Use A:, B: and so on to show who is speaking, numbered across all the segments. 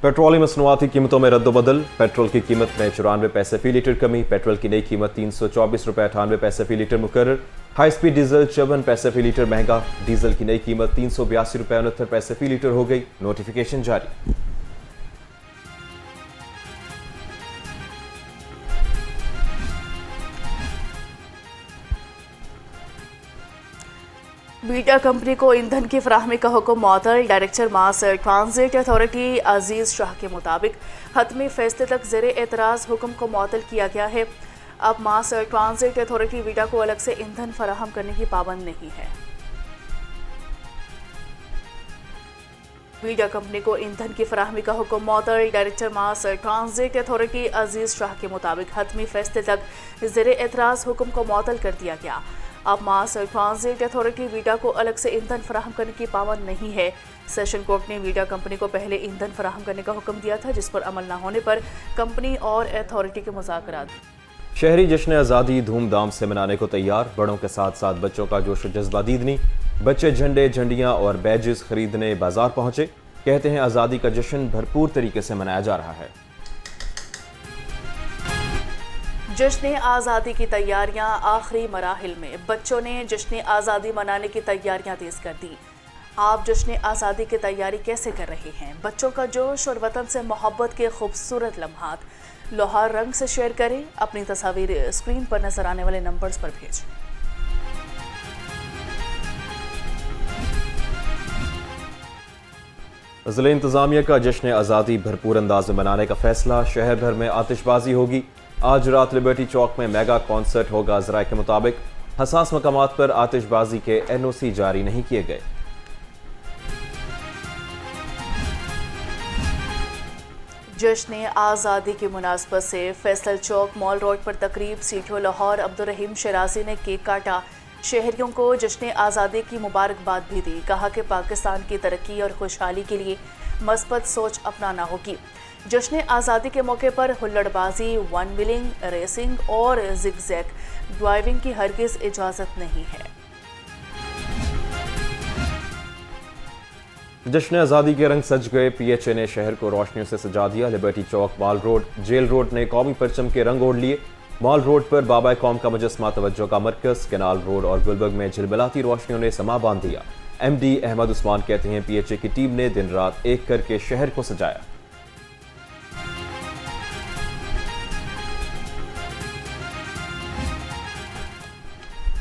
A: Petroleum मसनूआती कीमतों में रद्दबदल। Petrol की कीमत में 94 पैसे फी लीटर कमी। पेट्रोल की नई कीमत 324 रुपये 98 पैसे फी लीटर मुकर्रर। हाई स्पीड डीजल 54 पैसे फी लीटर महंगा। डीजल की नई कीमत 382 रुपये 69 पैसे फी लीटर हो गई। नोटिफिकेशन जारी।
B: वीटा कंपनी को ईंधन की फराहमी का हुक्म मअतल। डायरेक्टर मास ट्रांजिट अथॉरिटी अजीज शाह के मुताबिक हतमी फैसले तक ज़ेर एतराज़ हुक्म को मअतल किया गया है। अब मास ट्रांजिट अथॉरिटी वीटा को अलग से ईंधन फराहम करने की पाबंद नहीं है। वीटा कंपनी को ईंधन की फराहमी का हुक्म मअतल। डायरेक्टर मास ट्रांजिट अथॉरिटी अजीज शाह के मुताबिक हतमी फैसले तक ज़ेर एतराज़ हुक्म को मअतल कर दिया गया। अब मास ट्रांजिट अथॉरिटी वीटा को अलग से ईंधन फराहम करने की पाबंद नहीं है। सेशन कोर्ट ने वीटा कंपनी को पहले ईंधन फराहम करने का हुक्म दिया था, जिस पर अमल न होने पर कंपनी और अथॉरिटी के मुज़ाकरात।
A: शहरी जश्न आज़ादी धूमधाम से मनाने को तैयार। बड़ों के साथ साथ बच्चों का जोश जज्बा दीदनी। बच्चे झंडे झंडियां और बैजेस खरीदने बाजार पहुंचे। कहते हैं आज़ादी का जश्न भरपूर तरीके से मनाया जा रहा है।
B: जश्न आज़ादी की तैयारियां आखिरी मराहिल में। बच्चों ने जश्न आज़ादी मनाने की तैयारियां तेज कर दी। आप जश्न आज़ादी की तैयारी कैसे कर रहे हैं? बच्चों का जोश और वतन से मोहब्बत के खूबसूरत लम्हात लोहार रंग से शेयर करें। अपनी तस्वीर स्क्रीन पर नजर आने वाले नंबर्स पर भेजें।
A: ज़िला इंतज़ामिया का जश्न आज़ादी भरपूर अंदाज में मनाने का फैसला। शहर भर में आतिशबाजी होगी। आज रात लिबर्टी चौक में मेगा कॉन्सर्ट होगा। ज़राए के मुताबिक हसास मकामात पर आतिशबाजी के NOC जारी नहीं किए गए।
B: जश्न आज़ादी की मुनासबत से फैसल चौक मॉल रोड पर तकरीब। सीठो लाहौर अब्दुल रहीम शराजी ने केक काटा। शहरियों को जश्न आज़ादी की मुबारकबाद भी दी। कहा कि पाकिस्तान की तरक्की और खुशहाली के लिए मस्बत सोच अपनाना होगी। जश्न आज़ादी के मौके पर हुल्लड़बाजी, वन व्हीलिंग, रेसिंग और जिगजैग ड्राइविंग की हरगिज़ इजाज़त नहीं है।
A: जश्न आज़ादी के रंग सज गए। PHA ने शहर को रोशनियों से सजा दिया। लिबर्टी चौक, माल रोड, जेल रोड ने कौमी परचम के रंग ओढ़ लिए। मॉल रोड पर बाबा कौम का मुजस्मा तवज्जो का मरकज। केनाल रोड और गुलबर्ग में झिलमिलाती रोशनियों ने समा बांध दिया। MD अहमद उस्मान कहते हैं PHA की टीम ने दिन रात एक करके शहर को सजाया।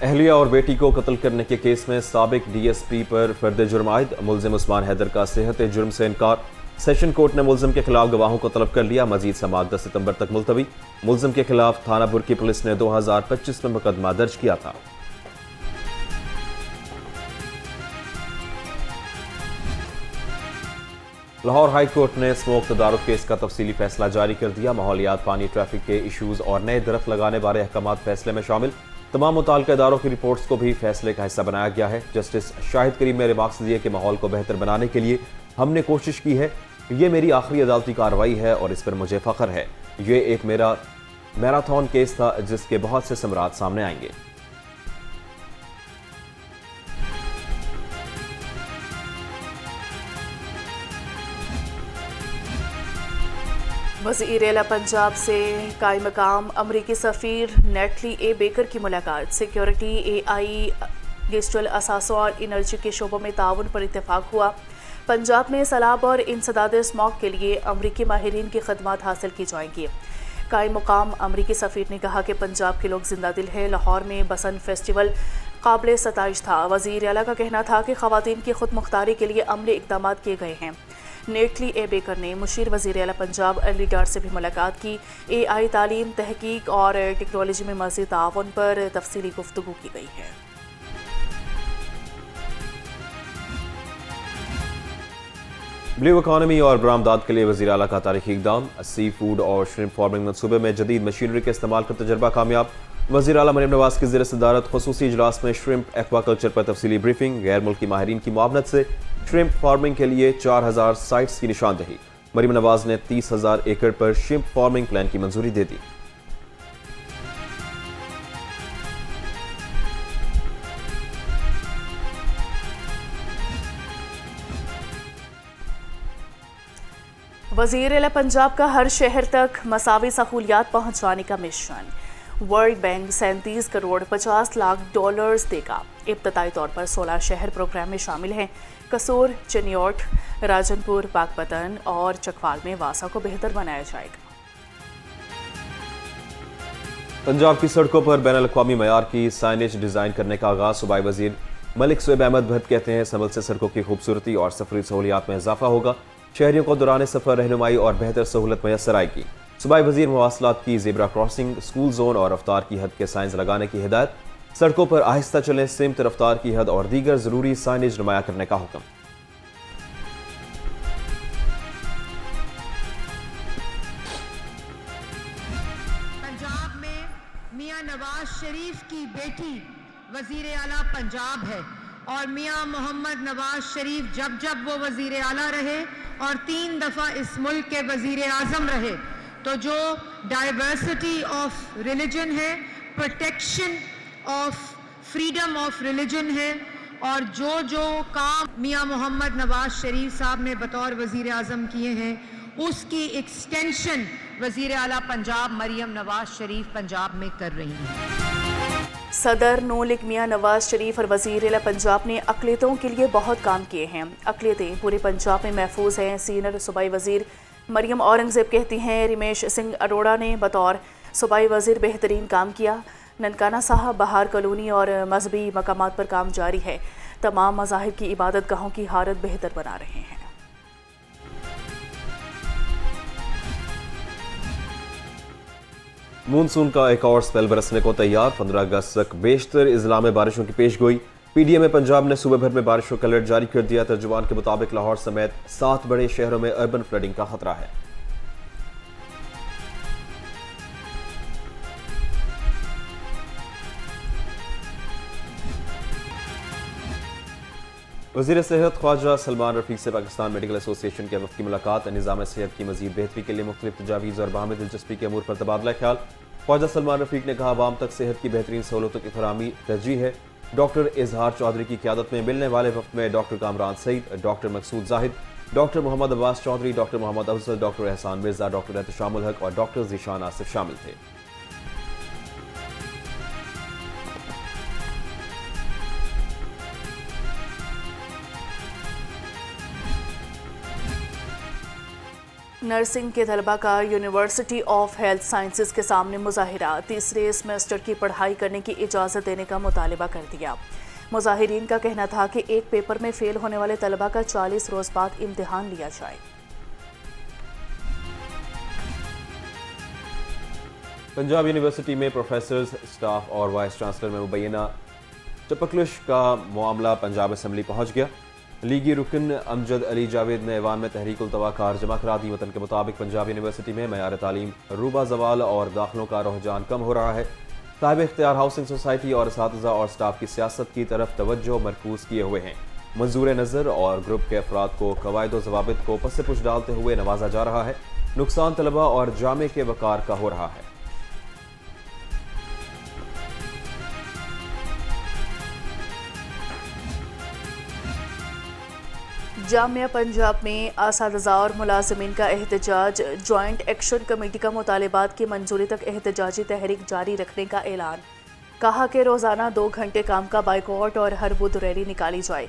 A: अहलिया और बेटी को कत्ल करने के केस में साबिक DSP पर फर्द जुर्म आयद। मुलजिम उस्मान हैदर का सेहत जुर्म से इनकार। सेशन कोर्ट ने मुलजिम के खिलाफ गवाहों को तलब कर लिया। मजीद समाअत 10 सितंबर तक मुलतवी। मुलजिम के खिलाफ थाना बुर्की पुलिस ने 2025 में मुकदमा दर्ज किया था। लाहौर हाई कोर्ट ने स्मोक तदारुक केस का तफसीली फैसला जारी कर दिया। माहौलियात, पानी, ट्रैफिक के इशूज और नए दरख्त लगाने बारे अहकामात फैसले में शामिल। तमाम मुताल्लिका इदारों की रिपोर्ट्स को भी फैसले का हिस्सा बनाया गया है। जस्टिस शाहिद करीम ने रिमार्क्स दिए कि माहौल को बेहतर बनाने के लिए हमने कोशिश की है। ये मेरी आखिरी अदालती कार्रवाई है और इस पर मुझे फख्र है। ये एक मेरा मैराथन केस था जिसके बहुत से समरात सामने आएंगे।
B: वज़ीर आला पंजाब से कायम मकाम अमरीकी सफ़ीर नेटली ए बेकर की मुलाकात। सिक्योरिटी, AI, डिजिटल असासों और एनर्जी के शोबों में ताउन पर इत्तेफाक हुआ। पंजाब में सैलाब और इंसदाद स्मॉग के लिए अमरीकी माहिरीन की खदमात हासिल की जाएंगी। कायम मकाम अमरीकी सफ़ीर ने कहा कि पंजाब के लोग जिंदा दिल है। लाहौर में बसंत फेस्टिवल काबिल सताइश था। वज़ीर आला का कहना था कि ख़वातीन की खुद मुख्तारी के लिए अमली इक़दाम किए गए हैं। नेटली ए बेकर ने मुशीर वज़ीर आला पंजाब अर्ली डार्ट से भी मुलाकात की। AI, तालीम, तहकीक और टेक्नोलॉजी में मज़ीद ताउन पर तफसीली गुफ्तगू की गई है।
A: ब्लू इकॉनमी और बरामदात के लिए वज़ीर आला का तारीखी इक़दाम। सी फूड और श्रिम्प फार्मिंग मनसूबे में जदीद मशीनरी के इस्तेमाल का तजर्बा कामयाब। वज़ीर आला मरीम नवाज की ज़ेर सदारत खुसूसी इजलास में श्रिम्प एक्वाकल्चर पर तफसीली ब्रीफिंग। गैर मुल्की माहिरीन की मुआवनत से श्रिम्प फार्मिंग के लिए 4000 साइट्स की निशानदही। मरीम नवाज ने 30,000 एकड़ पर श्रिम्प फार्मिंग प्लान की मंजूरी दे दी।
B: वज़ीर आला पंजाब का हर शहर तक मसावी सहूलियात पहुंचाने का mission. World bank 37 crore 50 lakh dollars देगा। इब्तदाई तौर पर 16 शहर प्रोग्राम में शामिल हैं। कसूर, चिन्योट, राजनपुर, पाकपतन और चकवाल में वासा को बेहतर बनाया जाएगा।
A: पंजाब की सड़कों पर बैनुल-अक़वामी मयार की साइनेज डिजाइन करने का आगाज। सूबाई वजीर मलिक सुएब अहमद भट्ट कहते हैं संभल से सड़कों की खूबसूरती और सफरी सहूलियात में इजाफा होगा। शहरियों को दौरान सफर रहनुमाई और बेहतर सहूलत मैसर आएगी। सूबाई वजीर मवासलात की जेबरा क्रॉसिंग, स्कूल जोन और रफ्तार की हद के साइंस लगाने की हिदायत। सड़कों पर आहिस्ता चलें, सिमत, रफ्तार की हद और दीगर जरूरी साइनेज नुमाया करने का हुक्म।
C: पंजाब में मियां नवाज शरीफ की बेटी वजीर आला पंजाब है और मियां मोहम्मद नवाज शरीफ जब जब वो वजीर आला रहे और 3 दफा इस मुल्क के वजीर आजम रहे, तो जो डाइवर्सिटी ऑफ रिलीजन है, protection of freedom of religion है और जो काम मियां मोहम्मद नवाज शरीफ साहब ने बतौर वजीर आजम किए हैं, उसकी एक्सटेंशन वजीर आला पंजाब मरियम नवाज शरीफ पंजाब में कर रही हैं।
B: सदर नून लीग मियां नवाज शरीफ और वज़ीर आला पंजाब ने अक़लियतों के लिए बहुत काम किए हैं। अक़लियतें पूरे पंजाब में महफूज हैं। सीनियर सूबाई वज़ीर मरियम औरंगज़ेब कहती हैं रमेश सिंह अरोड़ा ने बतौर सूबाई वज़ीर बेहतरीन काम किया। ननकाना साहब, बहार कॉलोनी और मजहबी मकामात पर काम जारी है। तमाम मज़ाहिब की इबादत गाहों की हालत बेहतर बना रहे हैं।
A: मानसून का एक और स्पेल बरसने को तैयार। 15 अगस्त तक बेशतर अजला में बारिशों की पेशगोई। पीडीएम पंजाब ने सूबे भर में बारिशों का अलर्ट जारी कर दिया। तर्जुमान के मुताबिक लाहौर समेत 7 बड़े शहरों में अर्बन फ्लडिंग का खतरा है। वज़ीर सेहत ख्वाजा सलमान रफीक से पाकिस्तान मेडिकल एसोसिएशन के वफ़द की मुलाकात। निज़ाम सेहत की मज़ीद बेहतरी के लिए मुख्तलिफ तजावीज़ और बाहमी दिलचस्पी के अमूर पर तबादला ख्याल। ख्वाजा सलमान रफीक ने कहा आवाम तक सेहत की बेहतरीन सहूलतों की फराहमी तरजीह है। डॉक्टर इजहार चौधरी की क़यादत में मिलने वाले वफ़द में doctor Kamran Saeed, doctor Maqsood Zahid, doctor Mohammad Abbas Chaudhry, doctor Mohammad Afzal, doctor Ehsan Mirza, doctor एहतशामुल हक और डॉक्टर ज़ीशान आसिफ शामिल थे।
B: नर्सिंग के तलबा का यूनिवर्सिटी ऑफ हेल्थ साइंसेज के सामने मुजाहिरा। 3रे सेमेस्टर की पढ़ाई करने की इजाज़त देने का मुतालबा कर दिया। मुजाहिरीन का कहना था कि एक पेपर में फेल होने वाले तलबा का 40 रोज़ बाद इम्तिहान लिया जाए।
A: पंजाब यूनिवर्सिटी में प्रोफेसर्स, स्टाफ और वाइस चांसलर में मुबैना चपकलश का मामला पंजाब असम्बली पहुंच गया। लीगी रुकन अमजद अली जावेद ने ऐवान में तहरीक उल तवाकार जमा करा दी। वतन के मुताबिक पंजाब यूनिवर्सिटी में मयार तालीम रूबा जवाल और दाखिलों का रुझान कम हो रहा है। साहिब इख्तियार हाउसिंग सोसाइटी और असातिज़ा और स्टाफ की सियासत की तरफ तवज्जो मरकूज किए हुए हैं। मंजूर नज़र और ग्रुप के अफराद को कवायद व ज़वाबित को पस पुश डालते हुए नवाजा जा रहा है। नुकसान तलबा और जामे के वकार का हो रहा है।
B: जामिया पंजाब में असातिज़ा और मुलाज़िमीन का एहतजाज। जॉइंट एक्शन कमेटी का मुतालिबात की मंजूरी तक एहतजाजी तहरीक जारी रखने का ऐलान। कहा कि रोज़ाना 2 घंटे काम का बाइकआउट और हर बुध रैली निकाली जाए।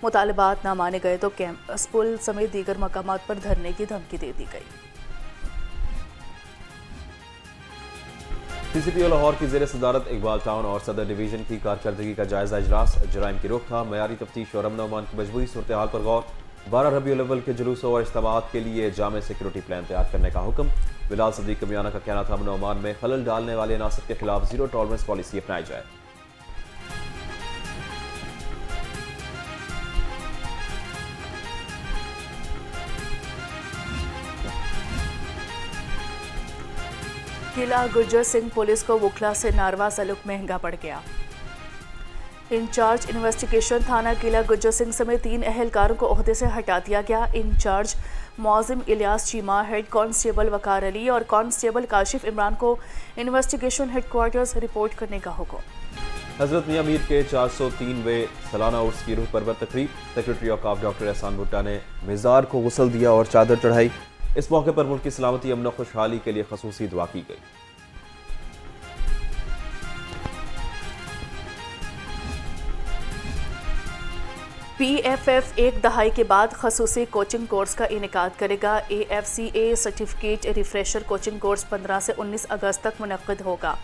B: मुतालिबात ना माने गए तो कैंपस, पुल समेत दीगर मकामात पर धरने की धमकी दे दी गई।
A: CCTO लाहौर की ज़ेर सदारत इकबाल टाउन और सदर डिवीजन की कारकर्दगी का जायजा इजलास। जराइम की रोकथाम, मयारी तफ्तीश और अमन अमान की मजबूरी सूरत हाल पर गौर। 12 रबीउल अव्वल के जुलूसों और इज्तिमाअत के लिए जामे सिक्योरिटी प्लान तैयार करने का हुक्म। बिलाल सदीक कमियाना का कहना था अमन अमान में खलल डालने वाले अनासर के खिलाफ जीरो टॉलरेंस पॉलिसी अपनाई जाए।
B: किला गुर्जर सिंह पुलिस को वुखला से नारवा सलूक महंगा पड़ गया। इंचार्ज इन्वेस्टिगेशन थाना किला गुर्जर सिंह समेत 3 अहलकारों को ओहदे से हटा दिया गया। In charge Mauzim Ilyas Cheema, head constable Waqar Ali और कांस्टेबल काशिफ इमरान को इन्वेस्टिगेशन हेडक्वार्टर्स रिपोर्ट करने का हुक्म।
A: हजरत मियां मीर के 403वें सालाना उर्स की रूह परवर तकरीब। सेक्रेटरी ऑकाफ डॉक्टर एहसान भुट्टा ने मिजार को गुसल दिया और चादर चढ़ाई। इस मौके पर मुल्क की सलामती, अमन और खुशहाली के लिए खसूसी दुआ की गई।
B: PFF एक दहाई के बाद खसूसी कोचिंग कोर्स का इनेकाद करेगा। AFCA certificate refresher coaching course 15 से 19 अगस्त तक मुनक्किद होगा।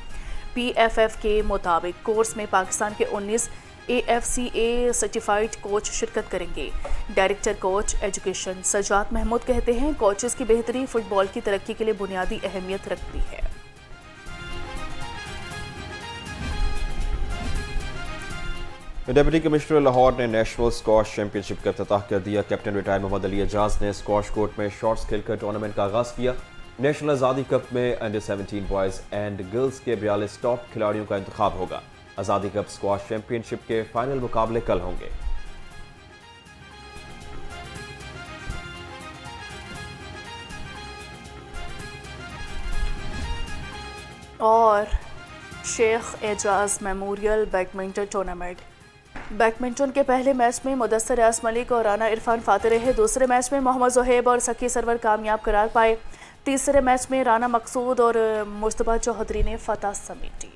B: PFF के मुताबिक कोर्स में पाकिस्तान के 19 AFCA सर्टिफाइड कोच शिरकत करेंगे। Director coach education Sajjad Mahmood कहते हैं, कोचेस की बेहतरी फुटबॉल की तरक्की के लिए बुनियादी अहमियत रखती है।
A: डिप्टी कमिश्नर लाहौर ने नेशनल स्क्वाश चैंपियनशिप का इफ्तिताह कर दिया। कैप्टन रिटायर मोहम्मद अली एजाज ने स्क्वाश कोर्ट में शॉर्ट्स खेलकर टूर्नामेंट का आगाज किया। नेशनल आज़ादी कप में अंडर 17 बॉयज एंड गर्ल्स के 42 टॉप खिलाड़ियों का इंतखाब होगा। आज़ादी कप स्क्वाश चैंपियनशिप के फाइनल मुकाबले कल होंगे।
B: और Sheikh Ejaz memorial badminton tournament. Badminton के पहले मैच में मुदस्सर रियाज मलिक और राना इरफान फाते रहे। दूसरे मैच में मोहम्मद जोहेब और सकी सरवर कामयाब करार पाए। तीसरे मैच में राना मकसूद और मुस्तफा चौधरी ने फतह समेटी।